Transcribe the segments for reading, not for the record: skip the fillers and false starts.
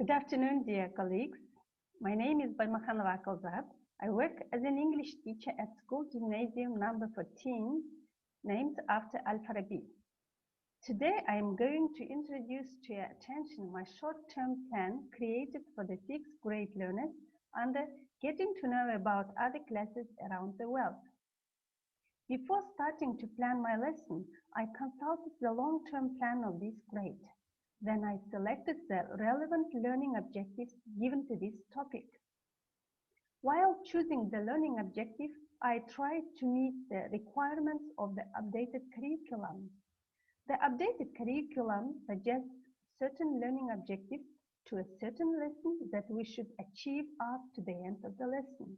Good afternoon, dear colleagues. My name is Baymakhanova Akalzad. I work as an English teacher at School Gymnasium number 14, named after Al-Farabi. Today, I am going to introduce to your attention my short-term plan created for the 6th grade learners under Getting to Know About Other Classes Around the World. Before starting to plan my lesson, I consulted the long-term plan of this grade. Then I selected the relevant learning objectives given to this topic. While choosing the learning objective, I tried to meet the requirements of the updated curriculum. The updated curriculum suggests certain learning objectives to a certain lesson that we should achieve up to the end of the lesson.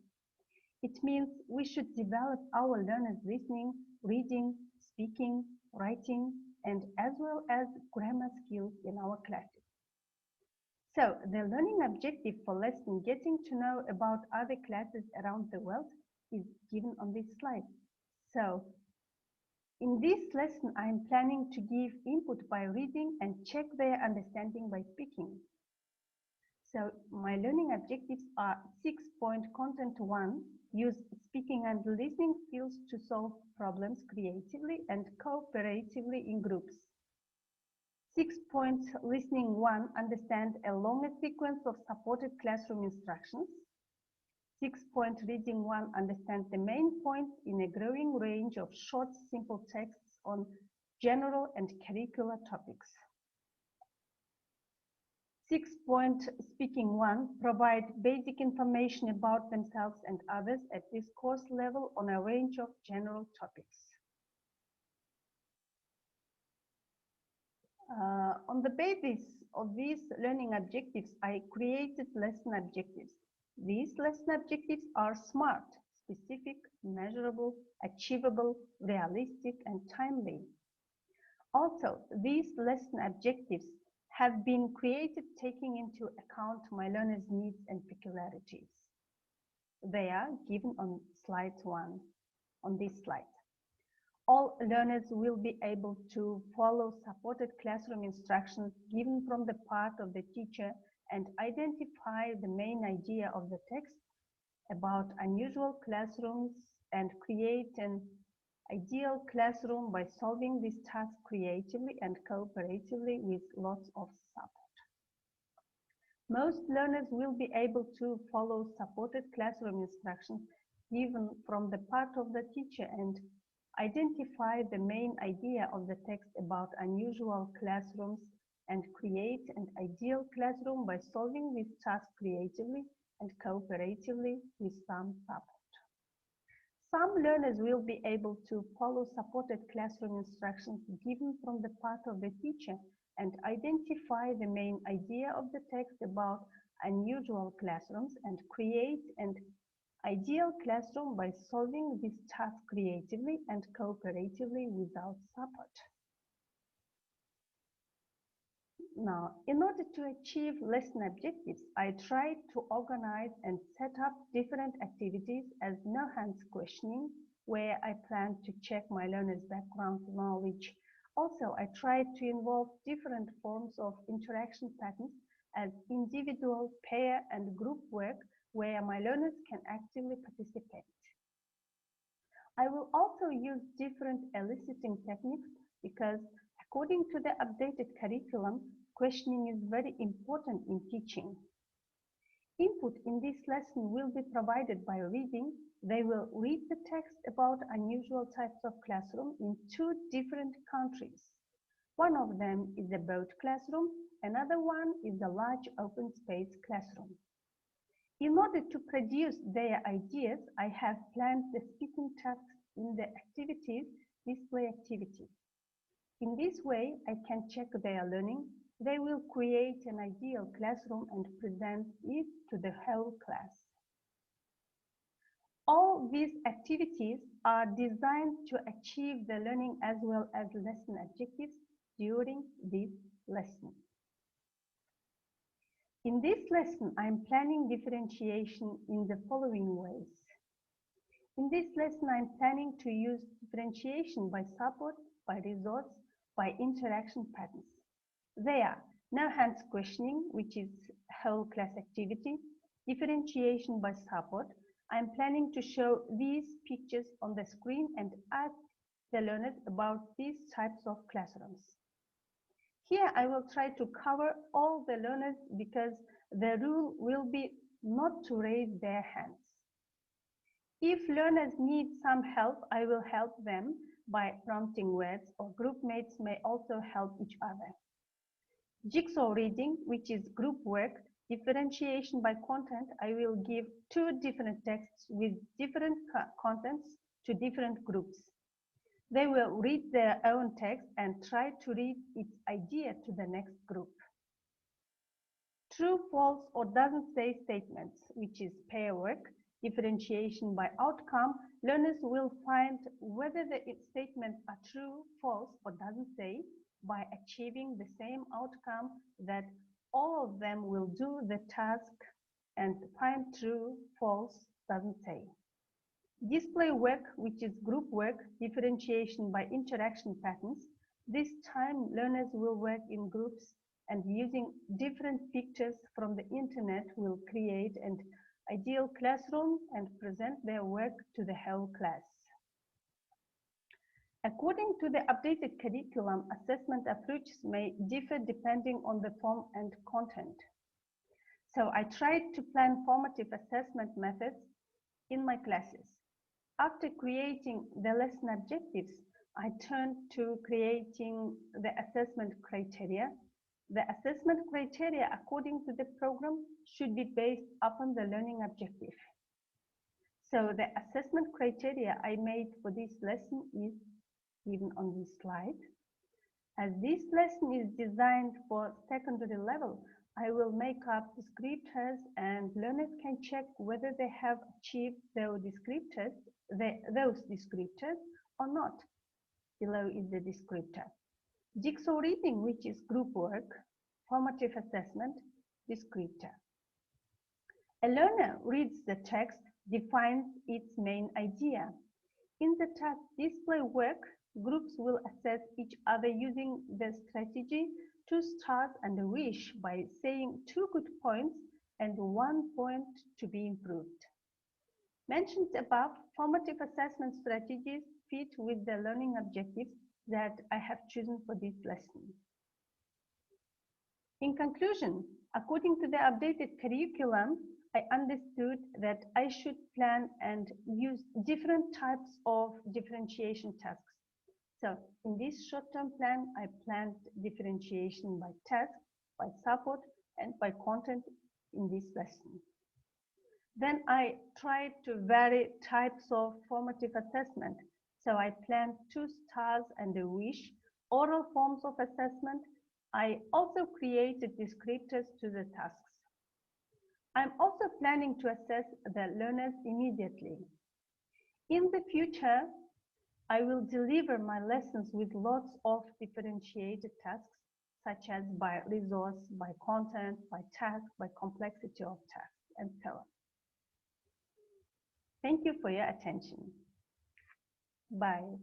It means we should develop our learners' listening, reading, speaking, writing, and as well as grammar skills in our classes. So the learning objective for lesson Getting to Know About Other Classes Around the World is given on this slide. So in this lesson, I am planning to give input by reading and check their understanding by speaking. So my learning objectives are 6-point content 1, use speaking and listening skills to solve problems creatively and cooperatively in groups. 6-point listening 1, understand a longer sequence of supported classroom instructions. 6-point reading 1, understand the main points in a growing range of short, simple texts on general and curricular topics. 6-point speaking 1, provide basic information about themselves and others at this course level on a range of general topics. On the basis of these learning objectives, I created lesson objectives. These lesson objectives are SMART, specific, measurable, achievable, realistic, and timely. Also, these lesson objectives have been created taking into account my learners' needs and peculiarities. They are given on slide 1, on this slide. All learners will be able to follow supported classroom instructions given from the part of the teacher and identify the main idea of the text about unusual classrooms and create an ideal classroom by solving this task creatively and cooperatively with lots of support. Most learners will be able to follow supported classroom instructions given from the part of the teacher and identify the main idea of the text about unusual classrooms and create an ideal classroom by solving this task creatively and cooperatively with some support. Some learners will be able to follow supported classroom instructions given from the part of the teacher and identify the main idea of the text about unusual classrooms and create an ideal classroom by solving this task creatively and cooperatively without support. Now, in order to achieve lesson objectives, I tried to organize and set up different activities as no-hands questioning, where I planned to check my learners' background knowledge. Also, I tried to involve different forms of interaction patterns as individual, pair, and group work, where my learners can actively participate. I will also use different eliciting techniques because, according to the updated curriculum, questioning is very important in teaching. Input in this lesson will be provided by reading. They will read the text about unusual types of classroom in 2 different countries. One of them is a boat classroom, another one is a large open space classroom. In order to produce their ideas, I have planned the speaking tasks in the activities display activity. In this way, I can check their learning. They will create an ideal classroom and present it to the whole class. All these activities are designed to achieve the learning as well as lesson objectives during this lesson. In this lesson, I am planning differentiation in the following ways. In this lesson, I am planning to use differentiation by support, by resource, by interaction patterns. They are no-hands questioning, which is whole class activity, differentiation by support, I am planning to show these pictures on the screen and ask the learners about these types of classrooms. Here I will try to cover all the learners because the rule will be not to raise their hands. If learners need some help, I will help them by prompting words, or group mates may also help each other. Jigsaw reading, which is group work, differentiation by content, I will give two different texts with different contents to different groups. They will read their own text and try to read its idea to the next group. True, false, or doesn't say statements, which is pair work, differentiation by outcome, learners will find whether the statements are true, false, or doesn't say by achieving the same outcome that all of them will do the task and find true, false, doesn't say. Display work, which is group work, differentiation by interaction patterns. This time learners will work in groups and using different pictures from the internet will create an ideal classroom and present their work to the whole class. According to the updated curriculum, assessment approaches may differ depending on the form and content. So I tried to plan formative assessment methods in my classes. After creating the lesson objectives, I turned to creating the assessment criteria. The assessment criteria, according to the program, should be based upon the learning objective. So the assessment criteria I made for this lesson is given on this slide. As this lesson is designed for secondary level, I will make up descriptors and learners can check whether they have achieved those descriptors or not. Below is the descriptor. Jigsaw reading, which is group work, formative assessment, descriptor. A learner reads the text, defines its main idea. In the task display work, groups will assess each other using the strategy 2 stars and a wish by saying 2 good points and 1 point to be improved. Mentioned above, formative assessment strategies fit with the learning objectives that I have chosen for this lesson. In conclusion, according to the updated curriculum, I understood that I should plan and use different types of differentiation tasks. So in this short-term plan, I planned differentiation by task, by support, and by content in this lesson. Then I tried to vary types of formative assessment. So I planned 2 stars and a wish, oral forms of assessment. I also created descriptors to the tasks. I'm also planning to assess the learners immediately. In the future, I will deliver my lessons with lots of differentiated tasks, such as by resource, by content, by task, by complexity of task, and so on. Thank you for your attention. Bye.